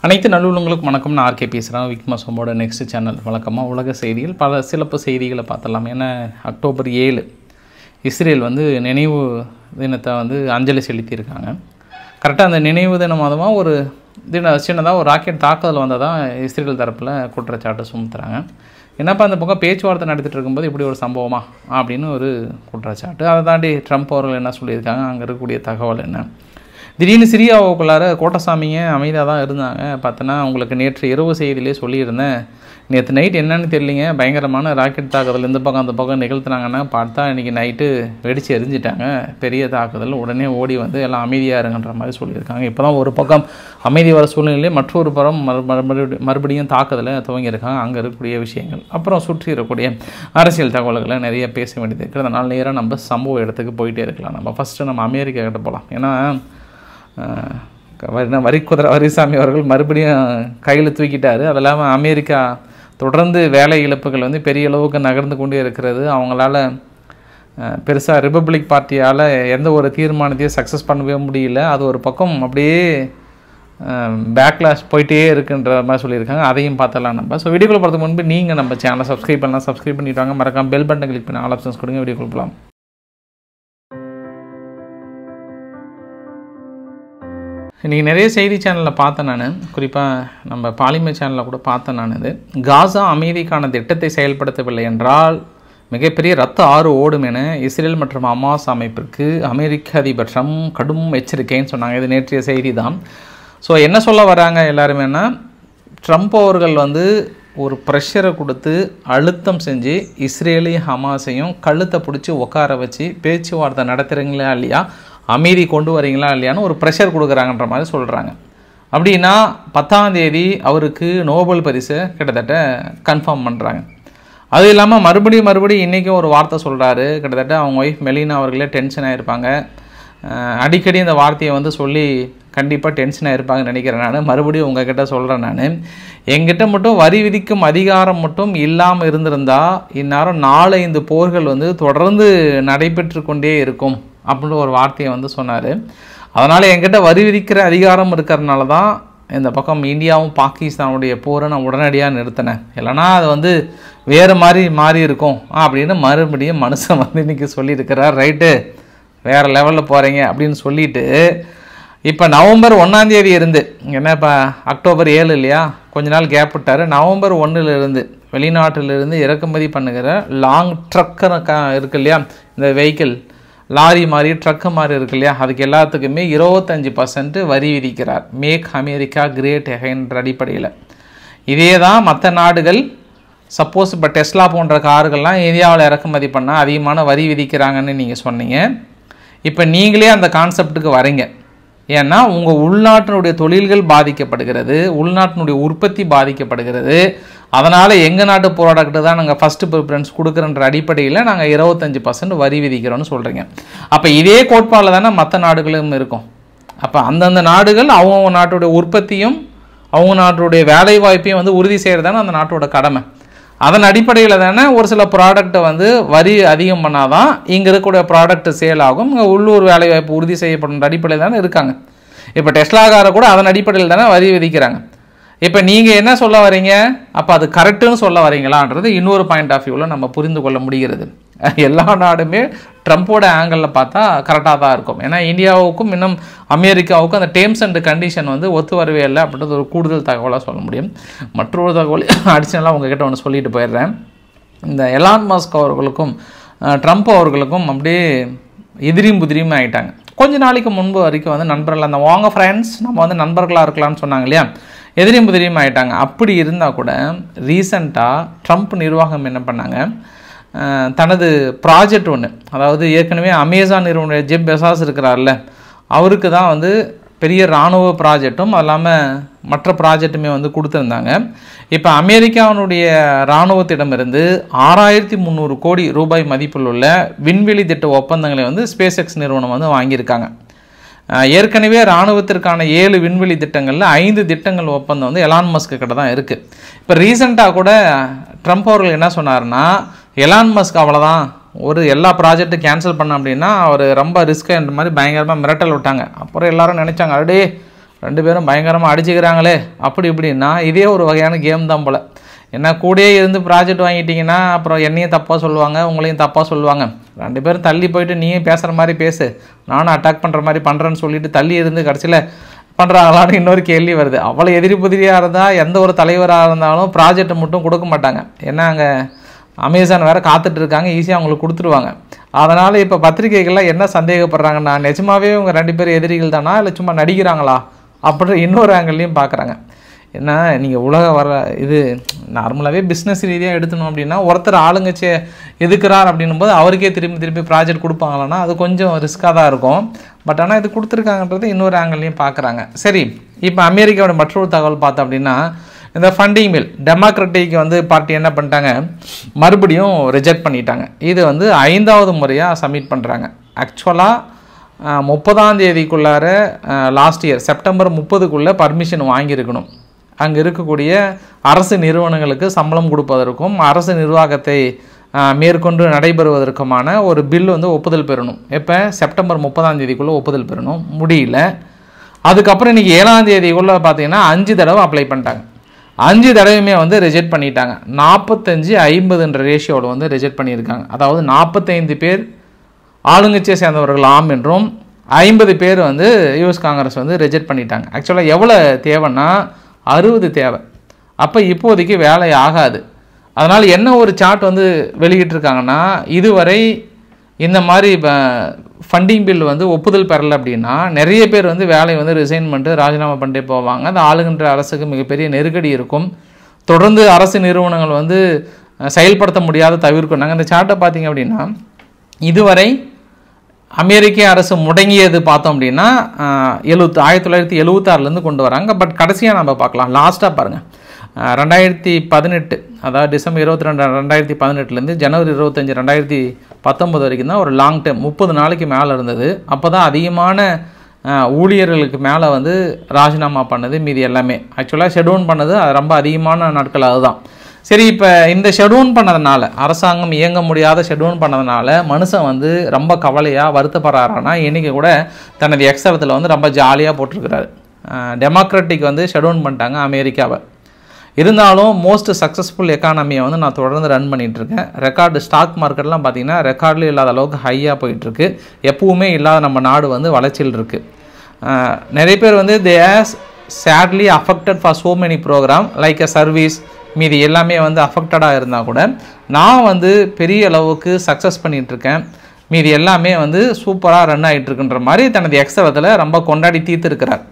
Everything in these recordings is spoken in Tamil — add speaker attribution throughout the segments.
Speaker 1: அனைத்து நல்லுள்ளங்களுக்கும் வணக்கம். நான் ஆர்கே பேசுகிறேன். விக்மசோமோட நெக்ஸ்ட் சேனல் வழக்கமாக உலக செய்திகள் பல சிறப்பு செய்திகளை பார்த்தலாம். ஏன்னா அக்டோபர் 7 இஸ்ரேல் நினைவு தினத்தை அஞ்சலி செலுத்தியிருக்காங்க. கரெக்டாக அந்த நினைவு தினம் மாதமாக ஒரு சின்னதாக ஒரு ராக்கெட் தாக்குதல் வந்ததான் இஸ்ரேல் தரப்பில் குற்றச்சாட்டு சுமத்துறாங்க. என்னப்பா அந்த பக்கம் பேச்சுவார்த்தை நடத்திட்டு இருக்கும்போது இப்படி ஒரு சம்பவமா அப்படின்னு ஒரு குற்றச்சாட்டு. அதை தாண்டி ட்ரம்ப் அவர்கள் என்ன சொல்லியிருக்காங்க, அங்கே இருக்கக்கூடிய தகவல் என்ன, திடீர்னு சிரியாவுக்குள்ளார கோட்டசாமிங்க அமைதியாக தான் இருந்தாங்க. பார்த்தோன்னா உங்களுக்கு நேற்று இரவு செய்தியிலே சொல்லியிருந்தேன், நேற்று நைட் என்னன்னு தெரியலிங்க, பயங்கரமான ராக்கெட் தாக்குதல் இந்த பக்கம் அந்த பக்கம் நிகழ்த்தினாங்கன்னா பார்த்தா இன்றைக்கி நைட்டு வெடித்து எரிஞ்சிட்டாங்க, பெரிய தாக்குதல், உடனே ஓடி எல்லாம் அமைதியாக இருங்கன்ற மாதிரி சொல்லியிருக்காங்க. இப்போ தான் ஒரு பக்கம் அமைதி வர சூழ்நிலையிலே மற்றொரு புறம் மறுபடியும் தாக்குதலை துவங்கியிருக்காங்க. அங்கே இருக்கக்கூடிய விஷயங்கள் அப்புறம் சுற்றி இருக்கக்கூடிய அரசியல் தகவல்களை நிறைய பேச வேண்டியது இருக்குது. அதனால் நேராக நம்ம சம்பவ இடத்துக்கு போயிட்டே இருக்கலாம். நம்ம ஃபஸ்ட்டு நம்ம அமெரிக்கா கிட்ட போகலாம். ஏன்னா வரிசாமி அவர்கள் மறுபடியும் கையில் தூக்கிட்டார். அது இல்லாமல் அமெரிக்கா தொடர்ந்து வேலை இழப்புகள் பெரிய அளவுக்கு நகர்ந்து கொண்டே இருக்கிறது. அவங்களால பெருசாக ரிப்பப்ளிக் பார்ட்டியால் எந்த ஒரு தீர்மானத்தையும் சக்ஸஸ் பண்ணவே முடியல. அது ஒரு பக்கம் அப்படியே பேக்லாஷ் போயிட்டே இருக்குன்ற மாதிரி சொல்லியிருக்காங்க. அதையும் பார்த்தலாம் நம்ம. ஸோ வீடியோக்குள்ள போகிறதுக்கு முன்பு நீங்கள் நம்ம சேனலை சப்ஸ்கிரைப் பண்ணலாம், சப்ஸ்கிரைப் பண்ணிவிட்டாங்க, மறக்காம பெல் பட்டன் கிளிக் பண்ணி ஆல் ஆப்ஷன்ஸ் கொடுங்க. வீடியோ கொடுக்கலாம். இன்றைக்கி நிறைய செய்தி சேனலில் பார்த்தேன் நான், குறிப்பாக நம்ம பாலிமர் சேனலில் கூட பார்த்தேன் நான். இது காசா அமைதிக்கான திட்டத்தை செயல்படுத்தவில்லை என்றால் மிகப்பெரிய ரத்த ஆறு ஓடும் என இஸ்ரேல் மற்றும் ஹமாஸ் அமைப்பிற்கு அமெரிக்க அதிபர் ட்ரம்ப் கடும் எச்சரிக்கைன்னு சொன்னாங்க. இது நேற்றைய செய்தி தான். ஸோ என்ன சொல்ல வராங்க எல்லாருமேனா, ட்ரம்ப் அவர்கள் ஒரு ப்ரெஷரை கொடுத்து அழுத்தம் செஞ்சு இஸ்ரேலையும் ஹமாஸையும் கழுத்தை பிடிச்சி உட்கார வச்சு பேச்சுவார்த்தை நடத்துகிறீங்களா இல்லையா, அமைதி கொண்டு வரீங்களா இல்லையான்னு ஒரு ப்ரெஷர் கொடுக்குறாங்கன்ற மாதிரி சொல்கிறாங்க. அப்படின்னா 10ஆம் தேதி அவருக்கு நோபல் பரிசை கிட்டத்தட்ட கன்ஃபார்ம் பண்ணுறாங்க. அது இல்லாமல் மறுபடியும் இன்றைக்கும் ஒரு வார்த்தை சொல்கிறாரு. கிட்டத்தட்ட அவங்க ஒய்ஃப் மெலினா அவர்களே டென்ஷன் ஆகிருப்பாங்க. அடிக்கடி இந்த வார்த்தையை சொல்லி கண்டிப்பாக டென்ஷன் ஆகிருப்பாங்கன்னு நினைக்கிறேன் நான். மறுபடியும் உங்ககிட்ட சொல்கிறேன் நான், எங்கிட்ட மட்டும் வரி விதிக்கும் அதிகாரம் மட்டும் இல்லாமல் இருந்திருந்தால் இந்நேரம் 4-5 போர்கள் தொடர்ந்து நடைபெற்று கொண்டே இருக்கும் அப்படின்ற ஒரு வார்த்தையை சொன்னார். அதனால் என்கிட்ட வரி விதிக்கிற அதிகாரம் இருக்கிறதுனால தான் இந்த பக்கம் இந்தியாவும் பாகிஸ்தானுடைய போரை நான் உடனடியாக நிறுத்தினேன், இல்லைனா அது வேறு மாதிரி மாறி இருக்கும் அப்படின்னு மறுபடியும் மனுஷன் இன்றைக்கி சொல்லியிருக்கிறார். ரைட்டு, வேறு லெவலில் போகிறீங்க அப்படின்னு சொல்லிவிட்டு இப்போ நவம்பர் 1ஆம் தேதி இருந்து, ஏன்னா இப்போ அக்டோபர் 7 இல்லையா, கொஞ்ச நாள் கேப் விட்டார். நவம்பர் 1 வெளிநாட்டிலிருந்து இறக்குமதி பண்ணுகிற லாங் ட்ரக்கு இருக்கு இல்லையா, இந்த வெஹிக்கிள் லாரி மாதிரி ட்ரக்கு மாதிரி இருக்கு இல்லையா, அதுக்கு எல்லாத்துக்குமே 25% வரி விதிக்கிறார். மேக் அமெரிக்கா கிரேட் எகைன்ற அடிப்படையில். இதே தான் மற்ற நாடுகள் சப்போஸ் இப்போ டெஸ்லா போன்ற கார்கள்லாம் இந்தியாவில் இறக்குமதி பண்ணால் அதிகமான வரி விதிக்கிறாங்கன்னு நீங்கள் சொன்னீங்க. இப்போ நீங்களே அந்த கான்செப்டுக்கு வரீங்க. ஏன்னா உங்கள் உள்நாட்டினுடைய தொழில்கள் பாதிக்கப்படுகிறது, உள்நாட்டினுடைய உற்பத்தி பாதிக்கப்படுகிறது. அதனால் எங்கள் நாட்டு ப்ராடக்ட்டு தான் நாங்கள் ஃபஸ்ட்டு ப்ரிஃபரன்ஸ் கொடுக்குறன்ற அடிப்படையில் நாங்கள் 25% வரி விதிக்கிறோன்னு சொல்கிறீங்க. அப்போ இதே கோட்பாடில் தானே மற்ற நாடுகளும் இருக்கும். அப்போ அந்தந்த நாடுகள் அவங்க நாட்டுடைய உற்பத்தியும் அவங்க நாட்டுடைய வேலை வாய்ப்பையும் உறுதி செய்கிறது தானே அந்த நாட்டோட கடமை. அதன் அடிப்படையில் தானே ஒரு சில ப்ராடக்டை வரி அதிகம் பண்ணாதான் இங்கே இருக்கக்கூடிய ப்ராடக்ட் சேல் ஆகும், இங்கே உள்ளூர் வேலைவாய்ப்பு உறுதி செய்யப்படுற அடிப்படையில் தானே இருக்காங்க. இப்போ டெஸ்லாக்கார கூட அதன் அடிப்படையில் தானே வரி விதிக்கிறாங்க. இப்போ நீங்கள் என்ன சொல்ல வரீங்க, அப்போ அது கரெக்டுன்னு சொல்ல வரீங்களான்றது இன்னொரு பாயிண்ட் ஆஃப் வியூவில் நம்ம புரிந்து கொள்ள முடிகிறது. எல்லா நாடுமே ட்ரம்ப்போட ஆங்கிளில் பார்த்தா கரெக்டாக தான் இருக்கும். ஏன்னா இந்தியாவுக்கும் இன்னும் அமெரிக்காவுக்கும் அந்த டேர்ம்ஸ் அண்ட் கண்டிஷன் ஒத்து வரவே இல்லை அப்படின்றது ஒரு கூடுதல் தகவலாக சொல்ல முடியும். மற்றொரு தகவல் அடிஷனலாக உங்ககிட்ட ஒன்று சொல்லிட்டு போயிடுறேன். இந்த எலான் மஸ்க் அவர்களுக்கும் ட்ரம்ப் அவர்களுக்கும் அப்படியே எதிரியும் புதிரியும் ஆகிட்டாங்க. கொஞ்ச நாளைக்கு முன்பு வரைக்கும் நண்பர்கள், அந்த வாங்க ஃப்ரெண்ட்ஸ் நம்ம நண்பர்களாக இருக்கலாம்னு சொன்னாங்க இல்லையா, எதிரியும் புதிரியும் ஆகிட்டாங்க. அப்படி இருந்தால் கூட ரீசண்டாக ட்ரம்ப் நிர்வாகம் என்ன பண்ணாங்க, தனது ப்ராஜெக்ட் ஒன்று, அதாவது ஏற்கனவே அமேசான் நிறுவன ஜெப் பெசாஸ் இருக்கிறார்ல, அவருக்கு தான் பெரிய இராணுவ ப்ராஜெக்டும் அது இல்லாமல் மற்ற ப்ராஜெக்ட்டுமே கொடுத்துருந்தாங்க. இப்போ அமெரிக்காவினுடைய இராணுவத்திடமிருந்து 6300 கோடி ரூபாய் மதிப்பில் உள்ள விண்வெளி திட்ட ஒப்பந்தங்களை ஸ்பேஸ் எக்ஸ் நிறுவனம் வாங்கியிருக்காங்க. ஏற்கனவே இராணுவத்திற்கான 7 விண்வெளி திட்டங்களில் 5 திட்டங்கள் ஒப்பந்தம் எலான் மஸ்க் கிட்ட தான் இருக்குது. இப்போ ரீசெண்டாக கூட ட்ரம்ப் அவர்கள் என்ன சொன்னார்னா, எலான் மஸ்க் அவ்வளோதான், எல்லா ப்ராஜெக்ட்டும் கேன்சல் பண்ண அப்படின்னா அவர் ரொம்ப ரிஸ்க்கு என்ற மாதிரி பயங்கரமாக மிரட்டல் விட்டாங்க. அப்புறம் எல்லாரும் நினச்சாங்க, அப்படியே 2 பேரும் பயங்கரமாக அடிச்சுக்கிறாங்களே அப்படி இப்படின்னா இதே ஒரு வகையான கேம் தான் போல். ஏன்னா கூடயே இருந்து ப்ராஜெக்ட் வாங்கிட்டிங்கன்னா அப்புறம் என்னையும் தப்பாக சொல்லுவாங்க, உங்களையும் தப்பாக சொல்லுவாங்க. 2 பேரும் தள்ளி போயிட்டு நீயும் பேசுகிற மாதிரி பேசு, நானும் அட்டாக் பண்ணுற மாதிரி பண்ணுறேன்னு சொல்லிட்டு தள்ளி இருந்து கடைசியில் பண்ணுறாங்களான்னு இன்னொரு கேள்வி வருது. அவ்வளோ எதிரி புதிரியாக இருந்தால் எந்த ஒரு தலைவராக இருந்தாலும் ப்ராஜெக்ட் மட்டும் கொடுக்க மாட்டாங்க. ஏன்னா அங்கே அமேசான் வேறு காத்துட்டு இருக்காங்க, ஈஸியாக அவங்களுக்கு கொடுத்துருவாங்க. அதனால் இப்போ பத்திரிகைகள்லாம் என்ன சந்தேகப்படுறாங்கன்னா, நிஜமாகவே இவங்க 2 பேர் எதிரிகள் தானா இல்லை சும்மா நடிக்கிறாங்களா அப்படின்ற இன்னொரு ஆங்கிள்லையும் பார்க்குறாங்க. ஏன்னா நீங்கள் இது நார்மலாகவே பிஸ்னஸ் ரீதியாக எடுத்தணும் அப்படின்னா ஒருத்தர் ஆளுங்கச்சி எதுக்குறார் அப்படின்னும் போது அவருக்கே திருப்பி ப்ராஜெக்ட் கொடுப்பாங்களான்னா அது கொஞ்சம் ரிஸ்க்காக தான் இருக்கும். பட் ஆனால் இது கொடுத்துருக்காங்கன்றது இன்னொரு ஆங்கிள்லையும் பார்க்குறாங்க. சரி, இப்போ அமெரிக்காவோட மற்றொரு தகவல் பார்த்தோம் அப்படின்னா, இந்த ஃபண்டிங் பில் டெமோக்ராட்டிக் பார்ட்டி என்ன பண்ணிட்டாங்க, மறுபடியும் ரிஜெக்ட் பண்ணிட்டாங்க. இது 5வது முறையாக சப்மிட் பண்ணுறாங்க. ஆக்சுவலாக 30ஆம் தேதிக்குள்ளார லாஸ்ட் இயர் செப்டம்பர் 30க்குள்ளே பர்மிஷன் வாங்கியிருக்கணும். அங்கே இருக்கக்கூடிய அரசு நிறுவனங்களுக்கு சம்பளம் கொடுப்பதற்கும் அரசு நிர்வாகத்தை மேற்கொண்டு நடைபெறுவதற்குமான ஒரு பில் ஒப்புதல் பெறணும். எப்போ செப்டம்பர் 30ஆம் தேதிக்குள்ளே ஒப்புதல் பெறணும், முடியல. அதுக்கப்புறம் இன்றைக்கி 7ஆம் தேதிக்குள்ளே பார்த்தீங்கன்னா 5 தடவை அப்ளை பண்ணிட்டாங்க. 5 தடவையுமே ரிஜெக்ட் பண்ணிட்டாங்க. 45-50 ரேஷியோவில் ரிஜெக்ட் பண்ணியிருக்காங்க. அதாவது 45 பேர் ஆளுங்கட்சியை சேர்ந்தவர்கள் ஆம் என்றும் 50 பேர் யூஎஸ் காங்கிரஸ் ரிஜெக்ட் பண்ணிட்டாங்க. ஆக்சுவலாக எவ்வளோ தேவைன்னா 60 தேவை. அப்போ இப்போதைக்கு வேலை ஆகாது. அதனால் என்ன ஒரு சார்ட் வெளியிட்டிருக்காங்கன்னா, இதுவரை இந்த மாதிரி ஃபண்டிங் பில் ஒப்புதல் பெறலை அப்படின்னா நிறைய பேர் வேலையை ரிசைன் பண்ணிட்டு ராஜினாமா பண்ணிட்டே போவாங்க. அது ஆளுகின்ற அரசுக்கு மிகப்பெரிய நெருக்கடி இருக்கும். தொடர்ந்து அரசு நிறுவனங்கள் செயல்படுத்த முடியாத தவிர்க்கும். நாங்கள் இந்த சார்ட்டை பார்த்தீங்க அப்படின்னா, இதுவரை அமெரிக்க அரசு முடங்கியது பார்த்தோம் அப்படின்னா 1976 கொண்டு வராங்க. பட் கடைசியாக நம்ம பார்க்கலாம், லாஸ்ட்டாக பாருங்கள், 2018 அதாவது டிசம்பர் 22 2018 ஜனவரி 25 2019 வரைக்கும் தான் ஒரு லாங் டைம் 30 நாளைக்கு மேலே இருந்தது. அப்போ தான் அதிகமான ஊழியர்களுக்கு மேலே ராஜினாமா பண்ணது. மீதி எல்லாமே ஆக்சுவலாக ஷெட்யூன் பண்ணது அது ரொம்ப அதிகமான நாட்கள் அதுதான். சரி, இப்போ இந்த ஷெட்யூன் பண்ணதுனால, அரசாங்கம் இயங்க முடியாத ஷெட்யூன் பண்ணதுனால மனுஷன் ரொம்ப கவலையாக வருத்தப்படுறாருன்னா இன்றைக்கி கூட தனது எக்ஸவத்தில் ரொம்ப ஜாலியாக போட்டிருக்கிறாரு. டெமோக்ராட்டிக் ஷெட்யூன் பண்ணிட்டாங்க அமெரிக்காவை. இருந்தாலும் மோஸ்ட் சக்ஸஸ்ஃபுல் எக்கானமியை நான் தொடர்ந்து ரன் பண்ணிகிட்ருக்கேன். ரெக்கார்டு ஸ்டாக் மார்க்கெட்லாம் பார்த்திங்கன்னா ரெக்கார்டில் இல்லாத அளவுக்கு ஹையாக போயிட்டுருக்கு. எப்பவுமே இல்லாத நம்ம நாடு வளர்ச்சியில் இருக்குது. நிறைய பேர் they are sadly affected for so many program like a service, மீதி எல்லாமே அஃபெக்டடாக இருந்தால் கூட நான் பெரிய அளவுக்கு சக்ஸஸ் பண்ணிகிட்ருக்கேன், மீதி எல்லாமே சூப்பராக ரன் ஆகிட்டுருக்குன்ற மாதிரி தனது எக்ஸவத்தில் ரொம்ப கொண்டாடி தீர்த்துருக்கிறார்.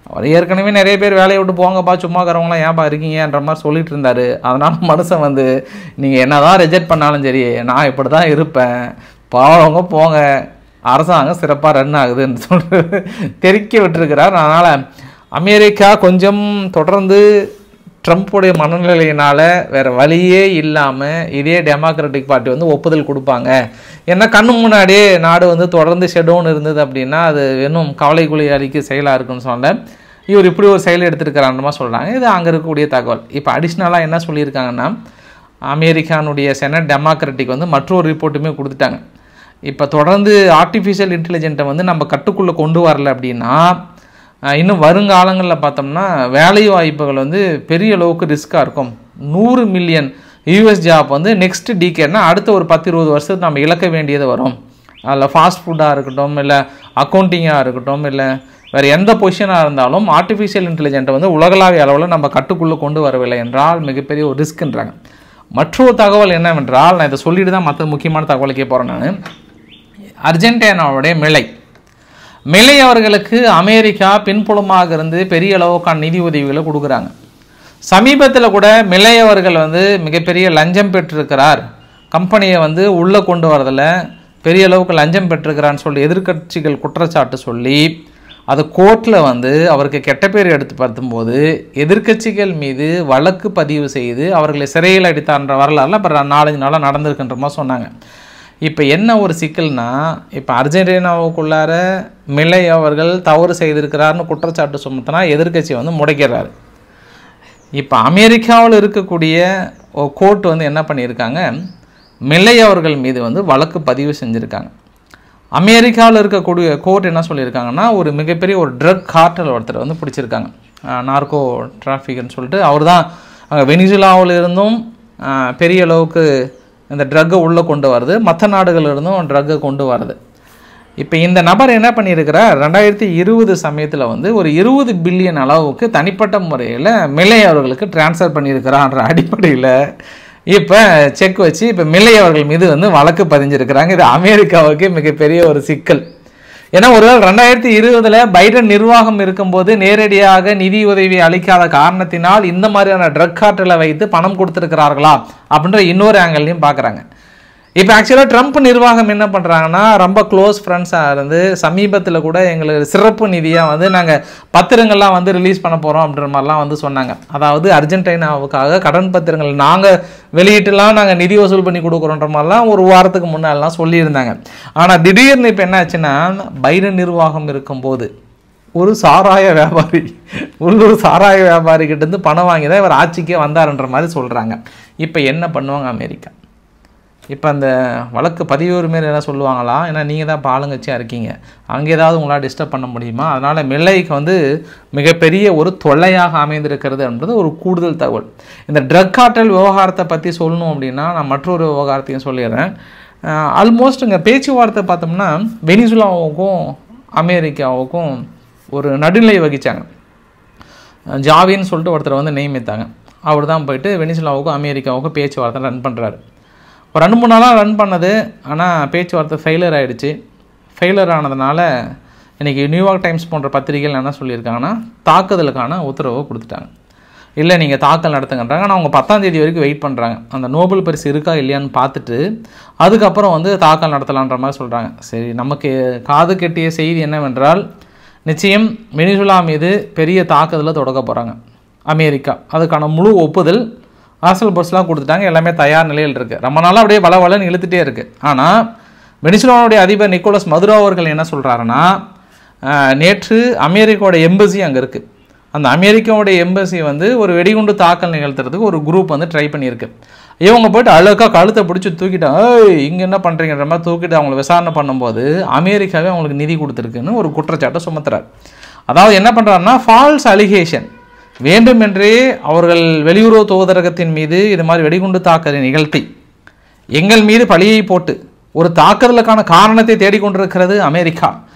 Speaker 1: அவர் ஏற்கனவே நிறைய பேர் வேலையை விட்டு போங்கப்பா, சும்மா இருக்கிறவங்களாம் ஏன்பா இருக்கீங்கன்ற மாதிரி சொல்லிட்டு இருந்தார். அதனால் மனுஷன் நீங்கள் என்ன தான் ரிஜெக்ட் பண்ணாலும் சரி நான் இப்படி தான் இருப்பேன், போகிறவங்க போங்க, அரசாங்கம் சிறப்பாக ரன் ஆகுதுன்னு சொல்லிட்டு தெரிவிக்க விட்டுருக்கிறார். அதனால் அமெரிக்கா கொஞ்சம் தொடர்ந்து ட்ரம்ப்புடைய மனநிலையினால் வேறு வழியே இல்லாமல் இதே டெமோக்ராட்டிக் பார்ட்டி ஒப்புதல் கொடுப்பாங்க. ஏன்னா கண்ணு முன்னாடியே நாடு தொடர்ந்து ஷெட்யூன் இருந்தது அப்படின்னா அது இன்னும் கவலைக்குழி அளிக்க செயலாக இருக்குன்னு சொல்ல இவர் இப்படி ஒரு செயல் எடுத்துருக்கிறான்ற மாதிரி சொல்கிறாங்க. இது அங்கே இருக்கக்கூடிய தகவல். இப்போ அடிஷ்னலாக என்ன சொல்லியிருக்காங்கன்னா, அமெரிக்கானுடைய செனட் டெமோக்ராட்டிக் மற்றொரு ரிப்போர்ட்டுமே கொடுத்துட்டாங்க. இப்போ தொடர்ந்து ஆர்டிஃபிஷியல் இன்டெலிஜென்ட்டை நம்ம கட்டுக்குள்ளே கொண்டு வரல அப்படின்னா இன்னும் வருங்காலங்களில் பார்த்தோம்னா வேலை வாய்ப்புகள் பெரிய அளவுக்கு ரிஸ்க்காக இருக்கும். 100 மில்லியன் யூஎஸ் ஜாப் நெக்ஸ்ட் டிகேட்னா அடுத்த ஒரு 10-20 வருஷத்துக்கு நம்ம இழக்க வேண்டியது வரும். அதில் ஃபாஸ்ட் ஃபுட்டாக இருக்கட்டும், இல்லை அக்கௌண்டிங்காக இருக்கட்டும், இல்லை வேறு எந்த பொசிஷனாக இருந்தாலும் ஆர்டிஃபிஷியல் இன்டெலிஜென்ட்டை உலகளாவிய அளவில் நம்ம கட்டுக்குள்ளே கொண்டு வரவில்லை என்றால் மிகப்பெரிய ஒரு ரிஸ்க்குன்றாங்க. மற்றொரு தகவல் என்னவென்றால், நான் இதை சொல்லிட்டு தான் மற்ற முக்கியமான தகவலுக்கே போகிறேன். நான் அர்ஜென்டினாவுடைய மிலை அவர்களுக்கு அமெரிக்கா பின்புலமாக இருந்து பெரிய அளவுக்கான நிதி உதவிகளை கொடுக்குறாங்க. சமீபத்தில் கூட மிலை அவர்கள் மிகப்பெரிய லஞ்சம் பெற்றிருக்கிறார், கம்பெனியை உள்ளே கொண்டு வரதில் பெரிய அளவுக்கு லஞ்சம் பெற்றிருக்கிறான்னு சொல்லி எதிர்க்கட்சிகள் குற்றச்சாட்டு சொல்லி அது கோர்ட்டில் அவருக்கு கெட்ட பேர் எடுத்து பார்த்தும்போது எதிர்க்கட்சிகள் மீது வழக்கு பதிவு செய்து அவர்களை சிறையில் அடித்தார்ன்ற வரலாறுல அப்புறம் 4-5 நாளாக நடந்திருக்குன்ற மாதிரி சொன்னாங்க. இப்போ என்ன ஒரு சிக்கல்னா, இப்போ அர்ஜென்டினாவுக்குள்ளார மிலை அவர்கள் தவறு செய்திருக்கிறார்னு குற்றச்சாட்டு சுமத்தினா எதிர்க்கட்சி முடைக்கிறாரு. இப்போ அமெரிக்காவில் இருக்கக்கூடிய கோர்ட் என்ன பண்ணியிருக்காங்க, மிலை அவர்கள் மீது வழக்கு பதிவு செஞ்சுருக்காங்க. அமெரிக்காவில் இருக்கக்கூடிய கோர்ட் என்ன சொல்லியிருக்காங்கன்னா, ஒரு மிகப்பெரிய ஒரு ட்ரக் கார்ட்டல் ஒருத்தர் வந்து பிடிச்சிருக்காங்க, நார்கோ டிராஃபிக்னு சொல்லிட்டு. அவர் தான் அங்கே வெனிசுலாவில் இருந்தும் பெரிய அளவுக்கு இந்த ட்ரக்கை உள்ளே கொண்டு வருது, மற்ற நாடுகள் இருந்தும் ட்ரக்கை கொண்டு வருது. இப்போ இந்த நபர் என்ன பண்ணியிருக்கிறார், 2020 சமயத்தில் வந்து ஒரு 20 பில்லியன் அளவுக்கு தனிப்பட்ட முறையில் மில்லை அவர்களுக்கு டிரான்ஸ்ஃபர் பண்ணியிருக்கிறான்ற அடிப்படையில் இப்போ செக் வச்சு இப்போ மில்லை அவர்கள் மீது வந்து வழக்கு பதிஞ்சிருக்கிறாங்க. இது அமெரிக்காவுக்கு மிகப்பெரிய ஒரு சிக்கல். ஏன்னா ஒருவேளை 2020 பைடன் நிர்வாகம் இருக்கும்போது நேரடியாக நிதி உதவி அளிக்காத காரணத்தினால் இந்த மாதிரியான ட்ரக் கார்ட்டலை வைத்து பணம் கொடுத்துருக்கிறார்களா அப்படின்ற இன்னொரு ஆங்கிள்லையும் பார்க்குறாங்க. இப்போ ஆக்சுவலாக ட்ரம்ப் நிர்வாகம் என்ன பண்ணுறாங்கன்னா, ரொம்ப க்ளோஸ் ஃப்ரெண்ட்ஸாக இருந்து சமீபத்தில் கூட எங்களுக்கு சிறப்பு நிதியாக வந்து நாங்கள் பத்திரங்கள்லாம் வந்து ரிலீஸ் பண்ண போகிறோம் அப்படின்ற மாதிரிலாம் வந்து சொன்னாங்க. அதாவது அர்ஜென்டினாவுக்காக கடன் பத்திரங்கள் நாங்கள் வெளியிட்டுலாம் நாங்கள் நிதி வசூல் பண்ணி கொடுக்குறோன்ற மாதிரிலாம் ஒரு வாரத்துக்கு முன்னாடிலாம் சொல்லியிருந்தாங்க. ஆனால் திடீர்னு இப்போ என்ன ஆச்சுன்னா, பைடன் நிர்வாகம் இருக்கும்போது ஒரு சாராய வியாபாரி, உள்ளூர் சாராய வியாபாரிகிட்டேருந்து பணம் வாங்கி தான் இவர் ஆட்சிக்கே வந்தாருன்ற மாதிரி சொல்கிறாங்க. இப்போ என்ன பண்ணுவாங்க அமெரிக்கா? இப்போ அந்த வழக்கு பதிவு மேலே என்ன சொல்லுவாங்களா, ஏன்னா நீங்கள் தான் இப்போ ஆளுங்கட்சியாக இருக்கீங்க, அங்கே ஏதாவது உங்களால் டிஸ்டர்ப் பண்ண முடியுமா? அதனால் மில்லைக்கு வந்து மிகப்பெரிய ஒரு தொல்லையாக அமைந்திருக்கிறது என்பது ஒரு கூடுதல் தகவல். இந்த ட்ரக் கார்ட்டல் விவகாரத்தை பற்றி சொல்லணும் அப்படின்னா நான் மற்றொரு விவகாரத்தையும் சொல்லிடுறேன். ஆல்மோஸ்ட் இங்கே பேச்சுவார்த்தை பார்த்தோம்னா வெனிசுலாவுக்கும் அமெரிக்காவுக்கும் ஒரு நடுநிலை வகித்தாங்க. ஜாவின்னு சொல்லிட்டு ஒருத்தர் வந்து நியமித்தாங்க. அவர் தான் போயிட்டு வெனிசுலாவுக்கும் அமெரிக்காவுக்கும் பேச்சுவார்த்தை ரன் பண்ணுறாரு. ஒரு 2-3 நாளாக ரன் பண்ணது, ஆனால் பேச்சுவார்த்தை ஃபெயிலியர் ஆகிடுச்சு. ஃபெயிலியர் ஆனதுனால இன்றைக்கி நியூயார்க் டைம்ஸ் போன்ற பத்திரிகைகள் என்ன சொல்லியிருக்காங்கன்னா, தாக்குதலுக்கான உத்தரவை கொடுத்துட்டாங்க. இல்லை நீங்கள் தாக்கல் நடத்துங்கன்றாங்க. ஆனால் அவங்க 10ஆம் தேதி வரைக்கும் வெயிட் பண்ணுறாங்க, அந்த நோபல் பரிசு இருக்கா இல்லையான்னு பார்த்துட்டு அதுக்கப்புறம் வந்து தாக்கல் நடத்தலான்ற மாதிரி சொல்கிறாங்க. சரி, நமக்கு காது கெட்டிய செய்தி என்னவென்றால், நிச்சயம் வெனிசுலா மீது பெரிய தாக்குதலை தொடக்க போகிறாங்க அமெரிக்கா. அதுக்கான முழு ஒப்புதல் ஆசல் பஸ்லாம் கொடுத்துட்டாங்க, எல்லாமே தயார் நிலையில் இருக்குது. ரொம்ப நாளாக அப்படியே வளவலன்னு இழுத்துட்டே இருக்குது. ஆனால் வெனிசுலாவுடைய அதிபர் நிக்கோலஸ் மதுரோ அவர்கள் என்ன சொல்கிறாருன்னா, நேற்று அமெரிக்காவோட எம்பசி அங்கே இருக்குது, அந்த அமெரிக்காவுடைய எம்பசி வந்து ஒரு வெடிகுண்டு தாக்கல் நிகழ்த்துறதுக்கு ஒரு குரூப் வந்து ட்ரை பண்ணியிருக்கு. இவங்க போய்ட்டு அழுக்காக கழுத்தை பிடிச்சி தூக்கிட்டாங்க. இங்கே என்ன பண்ணுறீங்கன்ற மாதிரி தூக்கிட்டு அவங்களை விசாரணை பண்ணும்போது அமெரிக்காவே அவங்களுக்கு நிதி கொடுத்துருக்குன்னு ஒரு குற்றச்சாட்டை சுமத்துறாரு. அதாவது என்ன பண்ணுறாருன்னா, ஃபால்ஸ் அலிகேஷன், வேண்டுமென்றே அவர்கள் வெளியுறவு தூதரகத்தின் மீது இது மாதிரி வெடிகுண்டு தாக்குதலை நிகழ்த்தி எங்கள் மீது பழியை போட்டு ஒரு தாக்குதலுக்கான காரணத்தை தேடிக்கொண்டிருக்கிறது அமெரிக்கா.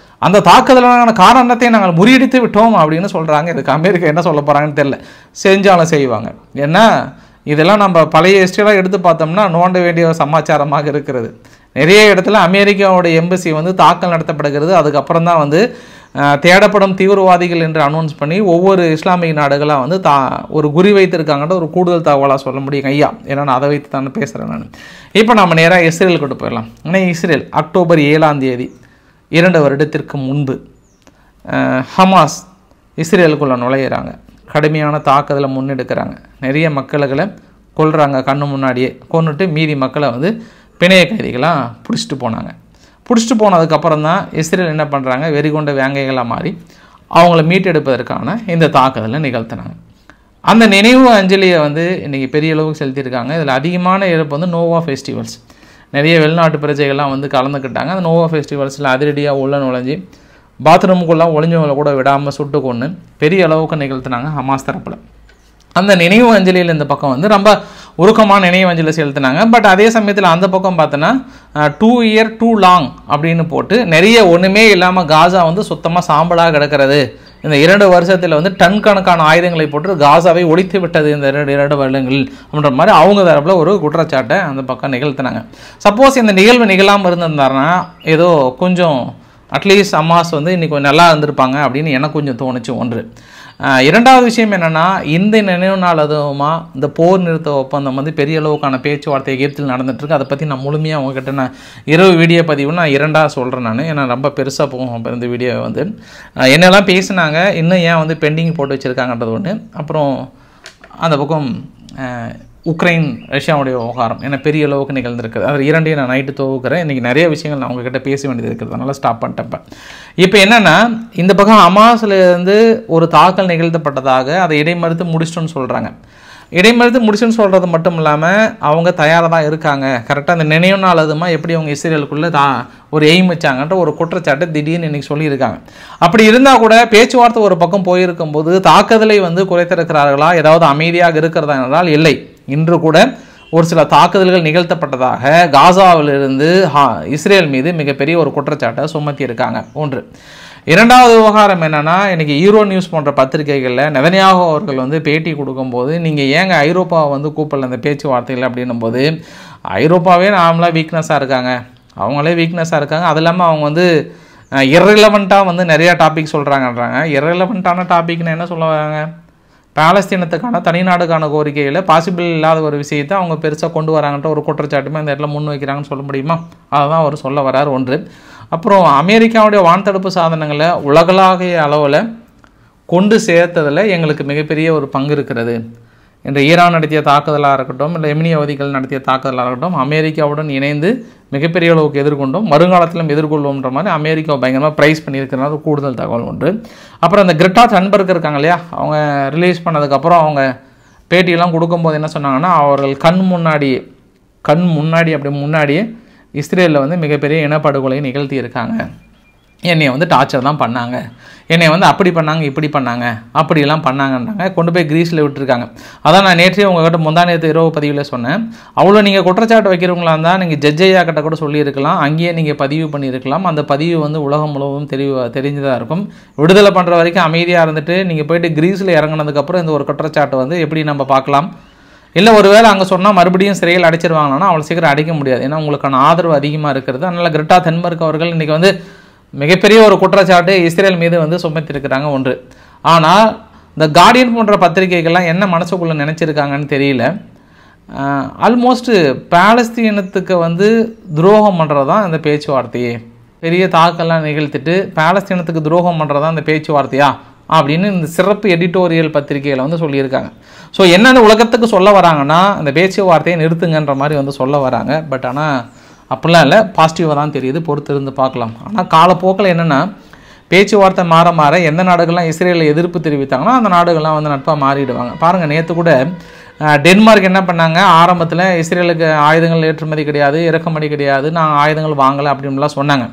Speaker 1: அந்த தாக்குதலுக்கான காரணத்தை நாங்கள் முறியடித்து விட்டோம் அப்படின்னு சொல்கிறாங்க. இதுக்கு அமெரிக்கா என்ன சொல்ல போகிறாங்கன்னு தெரியல. செஞ்சாலும் செய்வாங்க. ஏன்னா இதெல்லாம் நம்ம பழைய ஹிஸ்ட்ரியெலாம் எடுத்து பார்த்தோம்னா நோண்ட வேண்டிய சமாச்சாரமாக இருக்கிறது. நிறைய இடத்துல அமெரிக்காவோட எம்பசி வந்து தாக்கல் நடத்தப்படுகிறது. அதுக்கப்புறம் தான் வந்து தேடப்படும் தீவிரவாதிகள் என்று அனௌன்ஸ் பண்ணி ஒவ்வொரு இஸ்லாமிய நாடுகளாக வந்து ஒரு குறி வைத்திருக்காங்கன்ற ஒரு கூடுதல் தகவலாக சொல்ல முடியும் ஐயா. ஏன்னா நான் அதை வைத்து தானே பேசுகிறேன் நான். இப்போ நம்ம நேராக இஸ்ரேலுக்கு போயிடலாம். ஏன்னா இஸ்ரேல் அக்டோபர் 7ஆம் தேதி 2 வருடத்திற்கு முன்பு ஹமாஸ் இஸ்ரேலுக்குள்ளே நுழையிறாங்க, கடுமையான தாக்குதலை முன்னெடுக்கிறாங்க, நிறைய மக்களுகளை கொல்றாங்க, கண்ணு முன்னாடியே கொன்னுட்டு மீதி மக்களை வந்து பிணைய கைதிகளாக பிடிச்சிட்டு போனாங்க. பிடிச்சிட்டு போனதுக்கப்புறம் தான் இஸ்ரேல் என்ன பண்ணுறாங்க, வெறிகொண்ட வேங்கைகளாக மாறி அவங்கள மீட்டெடுப்பதற்கான இந்த தாக்குதலை நிகழ்த்தினாங்க. அந்த நினைவு அஞ்சலியை வந்து இன்றைக்கி பெரிய அளவுக்கு செலுத்தியிருக்காங்க. இதில் அதிகமான இழப்பு வந்து நோவா ஃபெஸ்டிவல்ஸ், நிறைய வெளிநாட்டு பிரஜைகள்லாம் வந்து கலந்துக்கிட்டாங்க. அந்த நோவா ஃபெஸ்டிவல்ஸில் அதிரடியாக உள்ள நுழைஞ்சி பாத்ரூமுக்குள்ளே ஒளிஞ்சவங்களை கூட விடாமல் சுட்டு கொண்டு பெரிய அளவுக்கு நிகழ்த்தினாங்க ஹமாஸ் தரப்பில். அந்த நினைவு அஞ்சலியில் இந்த பக்கம் வந்து ரொம்ப உருக்கமான நினைவு அஞ்சலி செலுத்தினாங்க. பட் அதே சமயத்தில் அந்த பக்கம் பார்த்தோன்னா 2 year too long அப்படின்னு போட்டு நிறைய ஒன்றுமே இல்லாமல் காசா வந்து சுத்தமாக சாம்பலாக கிடக்கிறது, இந்த 2 வருஷத்தில் வந்து டன் கணக்கான ஆயுதங்களை போட்டு காசாவை ஒழித்து விட்டது இந்த 2 வருடங்கள் அப்படின்ற மாதிரி அவங்க தரப்பில் ஒரு குற்றச்சாட்டை அந்த பக்கம் நிகழ்த்தினாங்க. சப்போஸ் இந்த நிகழ்வு நிகழாமல் இருந்திருந்தாருன்னா ஏதோ கொஞ்சம் அட்லீஸ்ட் ஹமாஸ் வந்து இன்றைக்கி கொஞ்சம் நல்லா இருந்திருப்பாங்க அப்படின்னு எனக்கு கொஞ்சம் தோணுச்சு. ஒன்று. இரண்டாவது விஷயம் என்னென்னா, இந்த நினைவு நாள் அதுவுமா இந்த போர் நிறுத்த ஒப்பந்தம் வந்து பெரிய அளவுக்கான பேச்சுவார்த்தை எகிப்தில் நடந்துகிட்ருக்கு. அதை பற்றி நான் முழுமையாக உங்ககிட்ட நான் இரவு வீடியோ பதிவு நான் 2ஆக சொல்கிறேன். நான் ஏன்னா ரொம்ப பெருசாக போகும். அப்போ இந்த வீடியோ வந்து என்னெல்லாம் பேசினாங்க, இன்னும் ஏன் வந்து பெண்டிங் போட்டு வச்சுருக்காங்கன்றது ஒன்று. அப்புறம் அந்த பக்கம் உக்ரைன் ரஷ்யாவுடைய விவகாரம் என்ன பெரிய அளவுக்கு நிகழ்ந்திருக்குது. அது 2ஐயும் நான் நைட்டு துவக்கிறேன். இன்றைக்கி நிறைய விஷயங்கள் நான் உங்ககிட்ட பேச வேண்டியது இருக்குது, அதனால் ஸ்டாப் பண்ணிட்டேன். இப்போ என்னென்னா, இந்த பக்கம் ஹமாஸ்லேருந்து ஒரு தாக்கல் நிகழ்த்தப்பட்டதாக அதை இடைமறுத்து முடிச்சிட்டோன்னு சொல்கிறாங்க. இடைமறித்து முடிச்சுன்னு சொல்கிறது மட்டும் இல்லாமல் அவங்க தயாராக தான் இருக்காங்க. கரெக்டாக அந்த நினைவு நாள் அதுமா எப்படி அவங்க இஸ்ரேலுக்குள்ளே ஒரு எய்ம் வச்சாங்கன்ற ஒரு குற்றச்சாட்டு திடீர்னு இன்றைக்கி சொல்லியிருக்காங்க. அப்படி இருந்தால் கூட பேச்சுவார்த்தை ஒரு பக்கம் போயிருக்கும்போது தாக்குதலை வந்து குறைத்திருக்கிறார்களா, ஏதாவது அமைதியாக இருக்கிறதா என்றால் இல்லை. இன்று கூட ஒரு சில தாக்குதல்கள் நிகழ்த்தப்பட்டதாக காசாவிலிருந்து இஸ்ரேல் மீது மிகப்பெரிய ஒரு குற்றச்சாட்டை சுமத்தி இருக்காங்க. ஒன்று. இரண்டாவது விவகாரம் என்னென்னா, இன்றைக்கி ஈரோ நியூஸ் போன்ற பத்திரிகைகளில் நெதன்யாகு அவர்கள் வந்து பேட்டி கொடுக்கும்போது நீங்கள் ஏங்க ஐரோப்பாவை வந்து கூப்பிடல இந்த பேச்சுவார்த்தைகள் அப்படின்னும் போது, ஐரோப்பாவே நார்மலாக வீக்னஸாக இருக்காங்க, அவங்களே வீக்னஸாக இருக்காங்க. அது இல்லாமல் அவங்க வந்து இர்ரிலவெண்ட்டாக வந்து நிறையா டாபிக் சொல்கிறாங்கன்றாங்க. இர்ரிலவெண்ட்டான டாபிக்னு என்ன சொல்ல வராங்க? பாலஸ்தீனத்துக்கான தனிநாடுக்கான கோரிக்கையில் பாசிபிள் இல்லாத ஒரு விஷயத்தை அவங்க பெருசாக கொண்டு வராங்கன்ற ஒரு குற்றச்சாட்டுமே அந்த இடத்துல முன் வைக்கிறாங்கன்னு சொல்ல முடியுமா? அதுதான் அவர் சொல்ல வரார். ஒன்று. அப்புறம் அமெரிக்காவுடைய வான்தடுப்பு சாதனங்களை உலகளாவிய அளவில் கொண்டு சேர்த்ததில் எங்களுக்கு மிகப்பெரிய ஒரு பங்கு இருக்கிறது. இன்று ஈரான் நடத்திய தாக்குதலாக இருக்கட்டும், இல்லை எமினியவதிகள் நடத்திய தாக்குதலாக இருக்கட்டும், அமெரிக்காவுடன் இணைந்து மிகப்பெரிய அளவுக்கு எதிர்கொண்டோம், வருங்காலத்திலும் எதிர்கொள்வோம்ன்ற மாதிரி அமெரிக்காவை பயங்கரமாக ப்ரைஸ் பண்ணியிருக்கிறனால கூடுதல் தகவல் ஒன்று. அப்புறம் அந்த கிரெட்டா தன்பர்க் இருக்காங்க இல்லையா, அவங்க ரிலீஸ் பண்ணதுக்கப்புறம் அவங்க பேட்டியெல்லாம் கொடுக்கும்போது என்ன சொன்னாங்கன்னா, அவர்கள் கண் முன்னாடி அப்படி முன்னாடியே இஸ்ரேலில் வந்து மிகப்பெரிய இனப்படுகொலையை நிகழ்த்தி இருக்காங்க, என்னை வந்து டார்ச்சர் தான் பண்ணாங்க, என்னை வந்து அப்படி பண்ணாங்க இப்படி பண்ணாங்க அப்படிலாம் பண்ணாங்கன்றாங்க, கொண்டு போய் கிரீஸில் விட்டுருக்காங்க. அதான் நான் நேற்றே உங்கள்கிட்ட முந்தானேற்று இரவு பதிவில் சொன்னேன். அவ்வளோ நீங்கள் குற்றச்சாட்டு வைக்கிறவங்களா இருந்தால் நீங்கள் ஜட்ஜையா கிட்ட கூட சொல்லியிருக்கலாம், அங்கேயே நீங்கள் பதிவு பண்ணியிருக்கலாம். அந்த பதிவு வந்து உலகம் முழுவதும் தெரிஞ்சதாக இருக்கும். விடுதலை பண்ணுற வரைக்கும் அமைதியாக இருந்துட்டு நீங்கள் போயிட்டு கிரீஸில் இறங்கினதுக்கப்புறம் இந்த ஒரு குற்றச்சாட்டு வந்து எப்படி நம்ம பார்க்கலாம்? இல்லை ஒருவேளை அங்கே சொன்னால் மறுபடியும் சிறையில் அடைச்சிருவாங்கன்னா அவ்வளோ சீக்கிரம் அடைக்க முடியாது, ஏன்னா உங்களுக்கான ஆதரவு அதிகமாக இருக்கிறது. அதனால் கிரெட்டா தன்பர்க் அவர்கள் இன்றைக்கி வந்து மிகப்பெரிய ஒரு குற்றச்சாட்டு இஸ்ரேல் மீது வந்து சுமத்திருக்கிறாங்க. ஒன்று. ஆனால் இந்த கார்டியன் போன்ற பத்திரிகைகள்லாம் என்ன மனசுக்குள்ளே நினச்சிருக்காங்கன்னு தெரியல. ஆல்மோஸ்ட் பாலஸ்தீனத்துக்கு வந்து துரோகம் பண்ணுறது தான் இந்த பேச்சுவார்த்தையே, பெரிய தாக்கெல்லாம் நிகழ்த்திட்டு பாலஸ்தீனத்துக்கு துரோகம் பண்ணுறது தான் இந்த பேச்சுவார்த்தையா அப்படின்னு இந்த சிறப்பு எடிட்டோரியல் பத்திரிகையில் வந்து சொல்லியிருக்காங்க. ஸோ என்னென்ன உலகத்துக்கு சொல்ல வராங்கன்னா, இந்த பேச்சுவார்த்தையை நிறுத்துங்கன்ற மாதிரி வந்து சொல்ல வராங்க. பட் ஆனால் அப்படிலாம் இல்லை, பாசிட்டிவாக தான் தெரியுது, பொறுத்து இருந்து பார்க்கலாம். ஆனால் காலப்போக்கில் என்னென்னா, பேச்சுவார்த்தை மாற மாற எந்த நாடுகள்லாம் இஸ்ரேலில் எதிர்ப்பு தெரிவித்தாங்கன்னா அந்த நாடுகள்லாம் வந்து நட்பாக மாறிடுவாங்க. பாருங்கள், நேற்று கூட டென்மார்க் என்ன பண்ணாங்க, ஆரம்பத்தில் இஸ்ரேலுக்கு ஆயுதங்கள் ஏற்றுமதி கிடையாது, இறக்குமதி கிடையாது, நாங்கள் ஆயுதங்கள் வாங்கலை அப்படின்லாம் சொன்னாங்க.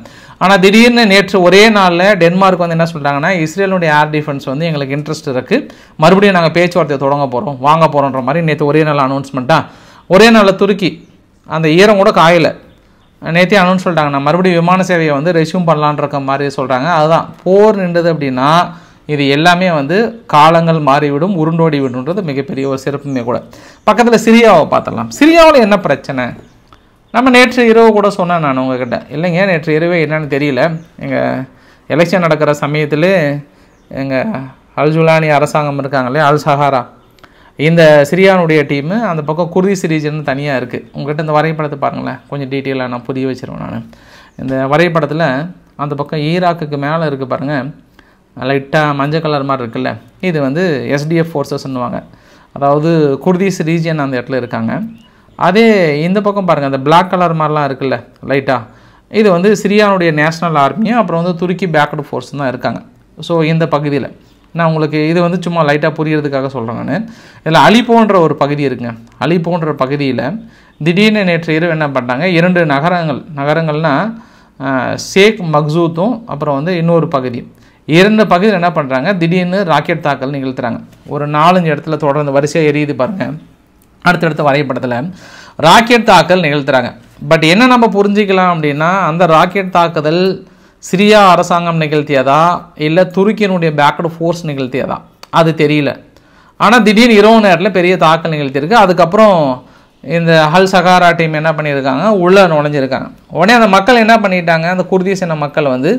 Speaker 1: ஆனால் திடீர்னு நேற்று ஒரே நாளில் டென்மார்க் வந்து என்ன சொல்கிறாங்கன்னா, இஸ்ரேலுடைய ஏர் டிஃபென்ஸ் வந்து எங்களுக்கு இன்ட்ரெஸ்ட் இருக்குது, மறுபடியும் நாங்கள் பேச்சுவார்த்தையை தொடங்க போகிறோம், வாங்க போகிறோன்ற மாதிரி நேற்று ஒரே நாள் அனௌன்ஸ்மெண்ட்டாக. ஒரே நாளில் துருக்கி அந்த ஈரம் கூட காயலை, நேற்றே அனௌன்ஸ் சொல்லிட்டாங்க, நான் மறுபடியும் விமான சேவையை வந்து ரெஸ்யூம் பண்ணலான்ற மாதிரி சொல்கிறாங்க. அதுதான் போர் நின்றது அப்படின்னா இது எல்லாமே வந்து காலங்கள் மாறிவிடும், உருண்டோடி விடுன்றது மிகப்பெரிய ஒரு சிறப்புமே கூட. பக்கத்தில் சிரியாவை பார்த்துடலாம். சிரியாவில் என்ன பிரச்சனை? நம்ம நேற்று இரவு கூட சொன்னேன் நான் உங்ககிட்ட, இல்லைங்க நேற்று இரவே என்னன்னு தெரியல, எங்கள் எலெக்ஷன் நடக்கிற சமயத்தில் எங்கள் அல்ஜுலானி அரசாங்கம் இருக்காங்களே, அல் சஹாரா, இந்த சிரியானுடைய டீமு அந்த பக்கம் குர்திஸ் ரீஜன் தனியாக இருக்குது. உங்கள்கிட்ட இந்த வரைபடத்தை பாருங்களேன், கொஞ்சம் டீட்டெயிலாக நான் புரிய வச்சிருவேன். நான் இந்த வரைபடத்தில் அந்த பக்கம் ஈராக்குக்கு மேலே இருக்குது பாருங்கள், லைட்டாக மஞ்சள் கலர் மாதிரி இருக்குல்ல, இது வந்து எஸ்டிஎஃப் ஃபோர்ஸஸ்ன்னுவாங்க, அதாவது குர்திஸ் ரீஜியன் அந்த இடத்துல இருக்காங்க. அதே இந்த பக்கம் பாருங்கள், அந்த பிளாக் கலர் மாதிரிலாம் இருக்குல்ல லைட்டாக, இது வந்து சிரியானுடைய நேஷ்னல் ஆர்மியும் அப்புறம் வந்து துருக்கி பேக்டு ஃபோர்ஸ் தான் இருக்காங்க. ஸோ இந்த பகுதியில் நான் உங்களுக்கு இது வந்து சும்மா லைட்டாக புரியறதுக்காக சொல்கிறேன். நான் இதில் அலிப்போன்ற ஒரு பகுதி இருக்குங்க. அலிப்போன்ற பகுதியில் திடீர்னு நேற்று இரவு என்ன பண்ணாங்க, 2 நகரங்கள்னால் ஷேக் மக்சூத்தும் அப்புறம் வந்து இன்னொரு பகுதி, 2 பகுதியில் என்ன பண்ணுறாங்க, திடீர்னு ராக்கெட் தாக்கல் நிகழ்த்துறாங்க. ஒரு 4-5 இடத்துல தொடர்ந்து வரிசையாக எரியுது பாருங்கள். அடுத்தடுத்த வரைபடத்தில் ராக்கெட் தாக்கல் நிகழ்த்துறாங்க. பட் என்ன நம்ம புரிஞ்சிக்கலாம் அப்படின்னா, அந்த ராக்கெட் தாக்குதல் சிரியா அரசாங்கம் நிகழ்த்தியதா இல்லை துருக்கியினுடைய பேக்டு ஃபோர்ஸ் நிகழ்த்தியதா அது தெரியல. ஆனால் திடீர்னு இரவு நேரத்தில் பெரிய தாக்கல் நிகழ்த்தியிருக்கு. அதுக்கப்புறம் இந்த அல் சஹாரா டீம் என்ன பண்ணியிருக்காங்க, உள்ளே நுழைஞ்சிருக்காங்க. உடனே அந்த மக்கள் என்ன பண்ணிட்டாங்க, அந்த குர்திஸ் இன மக்கள் வந்து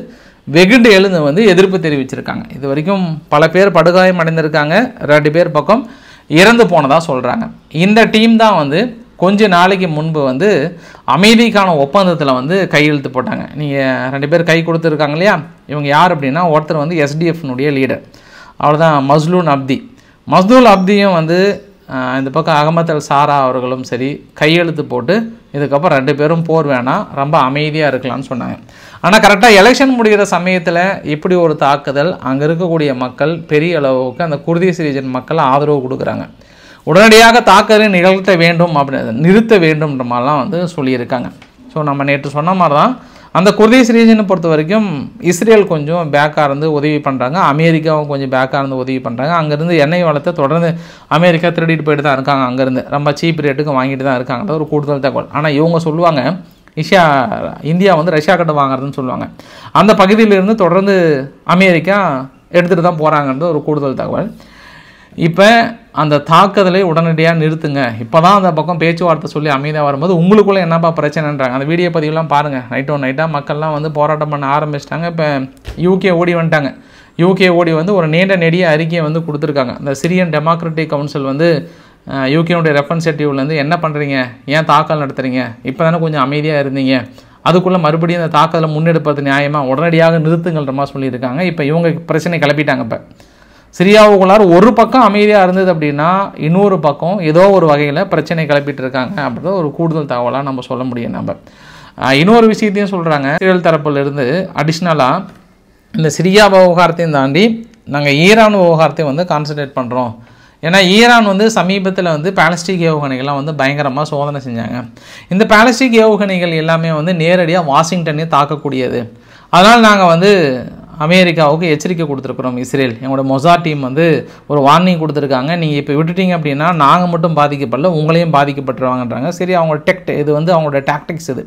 Speaker 1: வெகுண்டு எழுந்து வந்து எதிர்ப்பு தெரிவிச்சிருக்காங்க. இது வரைக்கும் பல பேர் படுகாயம் அடைந்திருக்காங்க, 2 பேர் பக்கம் இறந்து போனதாக சொல்கிறாங்க. இந்த டீம் தான் வந்து கொஞ்ச நாளைக்கு முன்பு வந்து அமைதிக்கான ஒப்பந்தத்தில் வந்து கையெழுத்து போட்டாங்க. நீங்கள் 2 பேர் கை கொடுத்துருக்காங்க இல்லையா, இவங்க யார் அப்படின்னா, ஒருத்தர் வந்து எஸ்டிஎஃப்னுடைய லீடர், அவ்வளோதான் மஸ்லூல் அப்தியும் வந்து இந்த பக்கம் அகமத் அல் சாரா அவர்களும் சரி கையெழுத்து போட்டு இதுக்கப்புறம் 2 பேரும் போர் வேணாம், ரொம்ப அமைதியாக இருக்கலாம்னு சொன்னாங்க. ஆனால் கரெக்டாக எலெக்ஷன் முடிகிற சமயத்தில் இப்படி ஒரு தாக்குதல், அங்கே இருக்கக்கூடிய மக்கள் பெரிய அளவுக்கு அந்த குர்திஸ் ரீஜன் மக்கள் ஆதரவு கொடுக்குறாங்க. உடனடியாக தாக்குதலை நிறுத்த வேண்டும்ன்ற மாதிரிலாம் வந்து சொல்லியிருக்காங்க. ஸோ நம்ம நேற்று சொன்ன மாதிரி தான் அந்த குர்திஷ் ரீஜனை பொறுத்த வரைக்கும் இஸ்ரேல் கொஞ்சம் பேக்காக இருந்து உதவி பண்ணுறாங்க, அமெரிக்காவும் கொஞ்சம் பேக்காக இருந்து உதவி பண்ணுறாங்க. அங்கேருந்து எண்ணெய் வளத்தை தொடர்ந்து அமெரிக்கா திருடிட்டு போயிட்டு தான் இருக்காங்க, அங்கேருந்து ரொம்ப சீப் ரேட்டுக்கு வாங்கிட்டு தான் இருக்காங்க. ஒரு கூடுதல் தகவல். ஆனால் இவங்க சொல்லுவாங்க இந்தியா வந்து ரஷ்யா கிட்ட வாங்குறதுன்னு சொல்லுவாங்க. அந்த பகுதியிலிருந்து தொடர்ந்து அமெரிக்கா எடுத்துகிட்டு தான் போகிறாங்கன்றது ஒரு கூடுதல் தகவல். இப்போ அந்த தாக்குதலை உடனடியாக நிறுத்துங்க, இப்போ தான் அந்த பக்கம் பேச்சுவார்த்தை சொல்லி அமைதியாக வரும்போது உங்களுக்குள்ளே என்னப்பா பிரச்சனைன்றாங்க. அந்த வீடியோ பதிவுலாம் பாருங்கள். நைட்டாக மக்கள்லாம் வந்து போராட்டம் பண்ண ஆரம்பிச்சிட்டாங்க. இப்போ யூகே ஓடி வந்துட்டாங்க. யூகே ஓடி வந்து ஒரு நீண்ட நெடிய அறிக்கையை வந்து கொடுத்துருக்காங்க. இந்த சிரியன் டெமோக்ராட்டிக் கவுன்சில் வந்து யூகேனுடைய ரெப்ரசன்டேட்டிவ்லேருந்து என்ன பண்ணுறீங்க, ஏன் தாக்கல் நடத்துகிறீங்க, இப்போ தானே கொஞ்சம் அமைதியாக இருந்தீங்க, அதுக்குள்ளே மறுபடியும் அந்த தாக்கலை முன்னெடுப்பது நியாயமாக உடனடியாக நிறுத்துங்கள்ன்ற மாதிரி சொல்லியிருக்காங்க. இப்போ இவங்க பிரச்சனை கிளப்பிட்டாங்க. இப்போ சிரியாவுக்குள்ளார ஒரு பக்கம் அமைதியாக இருந்தது அப்படின்னா இன்னொரு பக்கம் ஏதோ ஒரு வகையில் பிரச்சனை கிளப்பிட்டு இருக்காங்க அப்படின்ற ஒரு கூடுதல் தகவலாக நம்ம சொல்ல முடியும். நம்ம இன்னொரு விஷயத்தையும் சொல்கிறாங்க. இஸ்ரேல் தரப்பிலிருந்து அடிஷ்னலாக இந்த சிரியா விவகாரத்தையும் தாண்டி நாங்கள் ஈரான் விவகாரத்தையும் வந்து கான்சன்ட்ரேட் பண்ணுறோம். ஏன்னா ஈரான் வந்து சமீபத்தில் வந்து பாலிஸ்டிக் ஏவுகணைகள்லாம் வந்து பயங்கரமாக சோதனை செஞ்சாங்க. இந்த பாலிஸ்டிக் ஏவுகணைகள் எல்லாமே வந்து நேரடியாக வாஷிங்டனே தாக்கக்கூடியது. அதனால் நாங்கள் வந்து அமெரிக்காவுக்கு எச்சரிக்கை கொடுத்துருக்குறோம். இஸ்ரேல் எங்களோட மொசாட் டீம் வந்து ஒரு வார்னிங் கொடுத்துருக்காங்க. நீங்கள் இப்போ விட்டுட்டீங்க அப்படின்னா நாங்கள் மட்டும் பாதிக்கப்படல, உங்களையும் பாதிக்கப்பட்டுருவாங்கன்றாங்க. சரி, அவங்களோட இது வந்து அவங்களோட டாக்டிக்ஸ். இது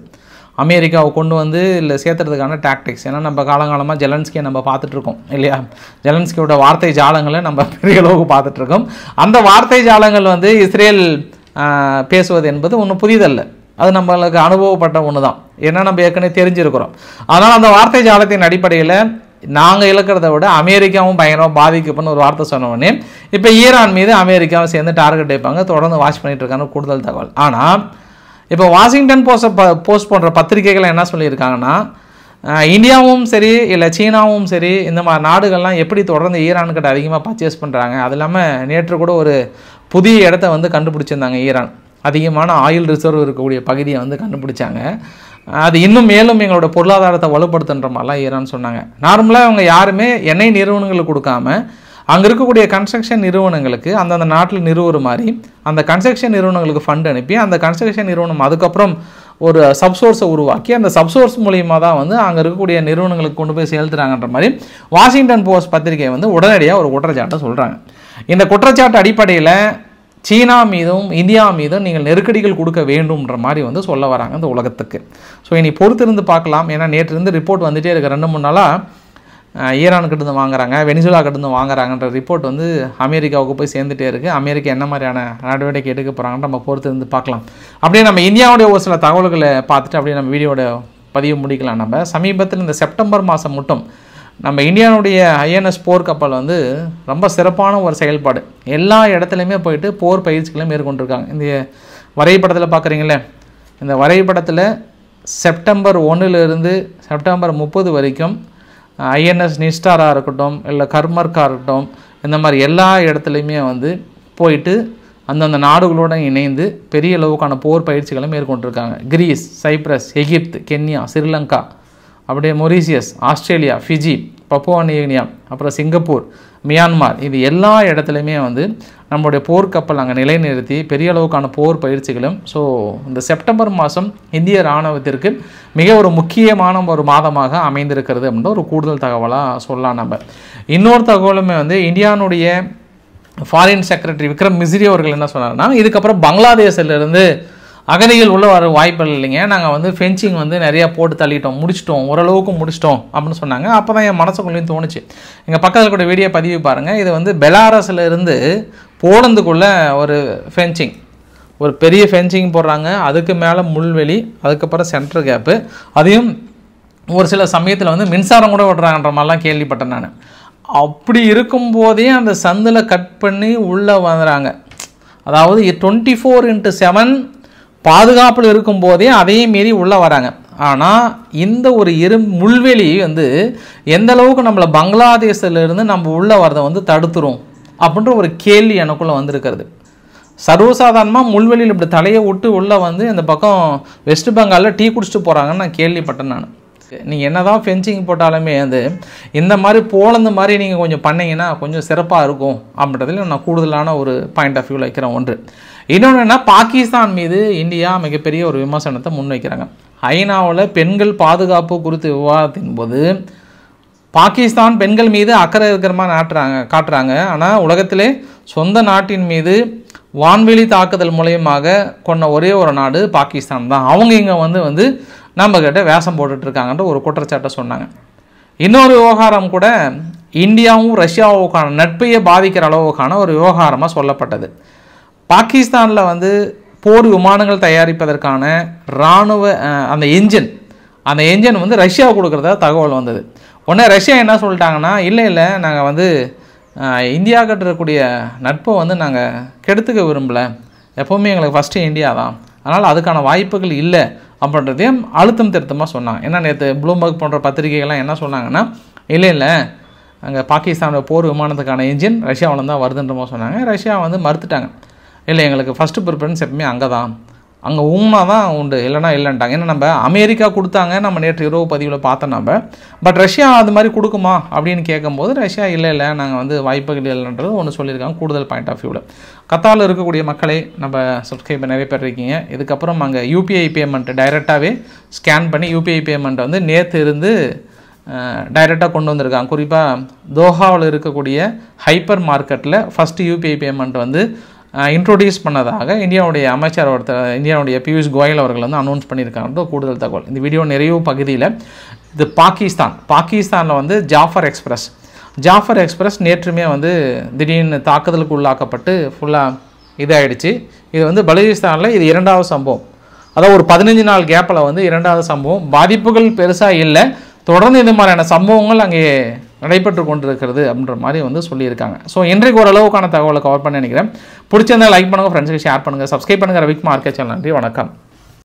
Speaker 1: அமெரிக்காவை கொண்டு வந்து இல்லை சேர்த்துறதுக்கான டாக்டிக்ஸ். ஏன்னா நம்ம காலங்காலமாக ஜெலன்ஸ்கியை நம்ம பார்த்துட்ருக்கோம் இல்லையா. ஜெலன்ஸ்கியோட வார்த்தை ஜாலங்களை நம்ம பெரிய அளவுக்கு பார்த்துட்ருக்கோம். அந்த வார்த்தை ஜாலங்கள் வந்து இஸ்ரேல் பேசுவது என்பது ஒன்றும் புதிதல்ல, அது நம்மளுக்கு அனுபவப்பட்ட ஒன்று தான். ஏன்னா நம்ம ஏற்கனவே தெரிஞ்சிருக்கிறோம். அதனால் அந்த வார்த்தை ஜாலத்தின் அடிப்படையில் நாங்கள் இழக்கிறத விட அமெரிக்காவும் பயங்கரமாக பாதிக்கப்படும் ஒரு வார்த்தை சொன்ன உடனே இப்போ ஈரான் மீது அமெரிக்காவும் சேர்ந்து டார்கெட் வைப்பாங்க, தொடர்ந்து வாட்ச் பண்ணிட்டு இருக்காங்க. கூடுதல் தகவல். ஆனால் இப்போ வாஷிங்டன் போஸ்ட் போன்ற பத்திரிகைகள் என்ன சொல்லியிருக்காங்கன்னா, இந்தியாவும் சரி இல்லை சீனாவும் சரி இந்த மாதிரி நாடுகள்லாம் எப்படி தொடர்ந்து ஈரான்கிட்ட அதிகமாக பர்ச்சேஸ் பண்ணுறாங்க. அது இல்லாமல் நேற்று கூட ஒரு புதிய இடத்த வந்து கண்டுபிடிச்சிருந்தாங்க. ஈரான் அதிகமான ஆயில் ரிசர்வ் இருக்கக்கூடிய பகுதியை வந்து கண்டுபிடிச்சாங்க. அது இன்னும் மேலும் எங்களோட பொருளாதாரத்தை வலுப்படுத்துன்ற மாதிரிலாம் ஈரான் சொன்னாங்க. நார்மலாக அவங்க யாருமே எண்ணெய் நிறுவனங்களுக்கு கொடுக்காம அங்கே இருக்கக்கூடிய கன்ஸ்ட்ரக்ஷன் நிறுவனங்களுக்கு அந்தந்த நாட்டில் நிறுவுற மாதிரி அந்த கன்ஸ்ட்ரக்ஷன் நிறுவனங்களுக்கு ஃபண்ட் அனுப்பி அந்த கன்ஸ்ட்ரக்ஷன் நிறுவனம் அதுக்கப்புறம் ஒரு சப்சோர்ஸை உருவாக்கி அந்த சப்சோர்ஸ் மூலியமாக தான் வந்து அங்கே இருக்கக்கூடிய நிறுவனங்களுக்கு கொண்டு போய் செலுத்துகிறாங்கன்ற மாதிரி வாஷிங்டன் போஸ்ட் பத்திரிகை வந்து உடனடியாக ஒரு குற்றச்சாட்டை சொல்கிறாங்க. இந்த குற்றச்சாட்டு அடிப்படையில் சீனா மீதும் இந்தியா மீதும் நீங்கள் நெருக்கடிகள் கொடுக்க வேண்டும்ன்ற மாதிரி வந்து சொல்ல வராங்க இந்த உலகத்துக்கு. ஸோ இனி பொறுத்திருந்து பார்க்கலாம். ஏன்னா நேற்று ரிப்போர்ட் வந்துகிட்டே இருக்க 2-3 நாளாக ஈரானுக்கிட்டேருந்து வாங்குறாங்க, வெனிசுலாக்கிட்டேருந்து வாங்குறாங்கன்ற ரிப்போர்ட் வந்து அமெரிக்காவுக்கு போய் சேர்ந்துட்டே இருக்குது. அமெரிக்கா என்ன மாதிரியான நடவடிக்கை எடுக்க போகிறாங்கன்னு நம்ம பொறுத்திருந்து பார்க்கலாம். அப்படியே நம்ம இந்தியாவுடைய ஒரு சில தகவல்களை பார்த்துட்டு அப்படியே நம்ம வீடியோட பதிவு முடிக்கலாம். நம்ம சமீபத்தில் இந்த செப்டம்பர் மாதம் மட்டும் நம்ம இந்தியாவுடைய ஐஎன்எஸ் போர் கப்பல் வந்து ரொம்ப சிறப்பான ஒரு செயல்பாடு, எல்லா இடத்துலையுமே போயிட்டு போர் பயிற்சிகளை மேற்கொண்டிருக்காங்க. இந்த வரைபடத்தில் பார்க்குறீங்களே, இந்த வரைபடத்தில் செப்டம்பர் 1 செப்டம்பர் 30 வரைக்கும் ஐஎன்எஸ் நிஸ்டாராக இருக்கட்டும் இல்லை கர்மர்க்காக இருக்கட்டும் இந்த மாதிரி எல்லா இடத்துலையுமே வந்து போயிட்டு அந்தந்த நாடுகளோடு இணைந்து பெரிய அளவுக்கான போர் பயிற்சிகளை மேற்கொண்டிருக்காங்க. கிரீஸ், சைப்ரஸ், எகிப்து, கென்யா, ஸ்ரீலங்கா, அப்படியே Mauritius, Australia, Fiji, Papua New Guinea, அப்புறம் சிங்கப்பூர், மியான்மார், இது எல்லா இடத்துலையுமே வந்து நம்மளுடைய போர்க்கப்பல் அங்கே நிலைநிறுத்தி பெரிய அளவுக்கான போர் பயிற்சிகளும். ஸோ இந்த செப்டம்பர் மாதம் இந்திய இராணுவத்திற்கு மிக ஒரு முக்கியமான ஒரு மாதமாக அமைந்திருக்கிறது அப்படின்ற ஒரு கூடுதல் தகவலாக சொல்லலாம். நம்ம இன்னொரு தகவலுமே வந்து இந்தியாவுடைய ஃபாரின் செக்ரட்டரி விக்ரம் மிஸ்ரி அவர்கள் என்ன சொன்னார்னா, இதுக்கப்புறம் பங்களாதேஷிலிருந்து அகதிகள் உள்ள வர வாய்ப்பு இல்லைங்க, நாங்கள் வந்து ஃபென்சிங் வந்து நிறையா போட்டு தள்ளிட்டோம், முடிச்சிட்டோம், ஓரளவுக்கு முடிச்சிட்டோம் அப்படின்னு சொன்னாங்க. அப்போ தான் என் மனசுக்குள்ளேயும் தோணுச்சு, எங்கள் பக்கத்தில் கூட வீடியோ பதிவு பாருங்கள், இது வந்து பெலாரஸில் இருந்து போலந்துக்குள்ளே ஒரு ஃபென்சிங், ஒரு பெரிய ஃபென்சிங் போடுறாங்க, அதுக்கு மேலே முள்வெளி, அதுக்கப்புறம் சென்டர் கேப்பு, அதையும் ஒரு சில சமயத்தில் வந்து மின்சாரம் கூட விடுறாங்கன்ற மாதிரிலாம் கேள்விப்பட்டேன் நான். அப்படி இருக்கும்போதே அந்த சந்தில் கட் பண்ணி உள்ளே வந்துடுறாங்க. அதாவது 24/7 பாதுகாப்பில் இருக்கும்போதே அதையும் மீறி உள்ளே வராங்க. ஆனால் இந்த ஒரு முள்வெளி வந்து எந்த அளவுக்கு நம்மளை பங்களாதேஷிலிருந்து நம்ம உள்ளே வரதை வந்து தடுத்துரும் அப்படின்ற ஒரு கேள்வி எனக்குள்ளே வந்திருக்கிறது. சர்வசாதாரணமாக முள்வெளியில் இப்படி தலையை விட்டு உள்ளே வந்து இந்த பக்கம் வெஸ்ட் பெங்காலில் டீ குடிச்சிட்டு போகிறாங்கன்னு நான் கேள்விப்பட்டேன் நான். நீங்கள் என்ன தான் ஃபென்சிங் போட்டாலுமே வந்து இந்த மாதிரி போலந்து மாதிரி நீங்கள் கொஞ்சம் பண்ணிங்கன்னா கொஞ்சம் சிறப்பாக இருக்கும் அப்படின்றதுல நான் கூடுதலான ஒரு பாயிண்ட் ஆஃப் வியூவில் வைக்கிறேன் ஒன்று. இன்னொன்று என்ன, பாகிஸ்தான் மீது இந்தியா மிகப்பெரிய ஒரு விமர்சனத்தை முன்வைக்கிறாங்க. ஐநாவில் பெண்கள் பாதுகாப்பு குறித்த விவாதத்தின் போது பாகிஸ்தான் பெண்கள் மீது அக்கறை இருக்கிற மாதிரி காட்டுறாங்க. ஆனால் உலகத்திலே சொந்த நாட்டின் மீது வான்வெளி தாக்குதல் மூலயமாக கொண்ட ஒரே ஒரு நாடு பாகிஸ்தான் தான். அவங்க இங்கே வந்து நம்மக்கிட்ட வேஷம் போட்டுட்ருக்காங்கன்ற ஒரு குற்றச்சாட்டை சொன்னாங்க. இன்னொரு விவகாரம் கூட இந்தியாவும் ரஷ்யாவுக்கான நட்பையே பாதிக்கிற அளவுக்கான ஒரு விவகாரமாக சொல்லப்பட்டது. பாகிஸ்தானில் வந்து போர் விமானங்கள் தயாரிப்பதற்கான இராணுவ அந்த என்ஜின் வந்து ரஷ்யா கொடுக்குறதா தகவல் வந்தது. உடனே ரஷ்யா என்ன சொல்லிட்டாங்கன்னா, இல்லை நாங்கள் வந்து இந்தியா கட்டுறக்கூடிய நட்பை வந்து நாங்கள் கெடுத்துக்க விரும்பலை, எப்போவுமே எங்களுக்கு ஃபஸ்ட்டு இந்தியா தான், அதனால் அதுக்கான வாய்ப்புகள் இல்லை அப்படின்றதையும் அழுத்தம் திருத்தமாக சொன்னாங்க. ஏன்னா நேற்று ப்ளூம்பர்க் போன்ற பத்திரிகைகள்லாம் என்ன சொன்னாங்கன்னா, இல்லை அங்கே பாகிஸ்தானோட போர் விமானத்துக்கான என்ஜின் ரஷ்யாவில் தான் வருதுன்ற மாதிரி சொன்னாங்க. ரஷ்யா வந்து மறுத்துட்டாங்க, இல்லை எங்களுக்கு ஃபஸ்ட்டு ப்ரிஃபரன்ஸ் எப்பவுமே அங்கே தான், அங்கே ஊனா தான் உண்டு, இல்லைனா இல்லைன்ட்டாங்க. ஏன்னா நம்ம அமெரிக்கா கொடுத்தாங்க, நம்ம நேற்று இரவு பதிவில் பார்த்தோம் நம்ம. பட் ரஷ்யா அது மாதிரி கொடுக்குமா அப்படின்னு கேட்கும்போது ரஷ்யா இல்லை நாங்கள் வந்து வாய்ப்புகள் இல்லைன்றது ஒன்று சொல்லியிருக்காங்க. கூடுதல் பாயிண்ட் ஆஃப் வியூவில் கத்தாரில் இருக்கக்கூடிய மக்களை நம்ம சப்ஸ்கிரைப் நிறைய பேர் இருக்கீங்க. இதுக்கப்புறம் அங்கே யூபிஐ பேமெண்ட் டைரெக்டாகவே ஸ்கேன் பண்ணி யூபிஐ பேமெண்ட்டை வந்து நேற்று இருந்து டைரெக்டாக கொண்டு வந்திருக்காங்க. குறிப்பாக தோஹாவில் இருக்கக்கூடிய ஹைப்பர் மார்க்கெட்டில் ஃபஸ்ட்டு யூபிஐ பேமெண்ட் வந்து இன்ட்ரோடியூஸ் பண்ணதாக இந்தியாவுடைய பியூஷ் கோயல் அவர்கள் வந்து அனௌன்ஸ் பண்ணியிருக்காங்க. கூடுதல் தகவல் இந்த வீடியோ நிறைவு பகுதியில். இது பாகிஸ்தானில் வந்து ஜாஃபர் எக்ஸ்பிரஸ் நேற்றுமே வந்து திடீர்னு தாக்குதலுக்கு உள்ளாக்கப்பட்டு ஃபுல்லாக இதாகிடுச்சு. இது வந்து பலூச்சிஸ்தானில் இது இரண்டாவது சம்பவம். அதாவது ஒரு 15 நாள் கேப்பில் வந்து இரண்டாவது சம்பவம். பாதிப்புகள் பெருசாக இல்லை, தொடர்ந்து இந்த மாதிரியான சம்பவங்கள் அங்கே நடைபெற்று கொண்டிருக்கிறது அப்படின்ற மாதிரி வந்து சொல்லியிருக்காங்க. ஸோ இன்றைக்கு ஓரளவுக்கான தகவலை கவர் பண்ண நினைக்கிறேன். பிடிச்சிருந்தால் லைக் பண்ணுங்கள், ஃப்ரெண்ட்ஸுக்கு ஷேர் பண்ணுங்கள், சப்ஸ்கிரைப் பண்ணுங்கள். ரவிக்குமார் சேனல். நன்றி, வணக்கம்.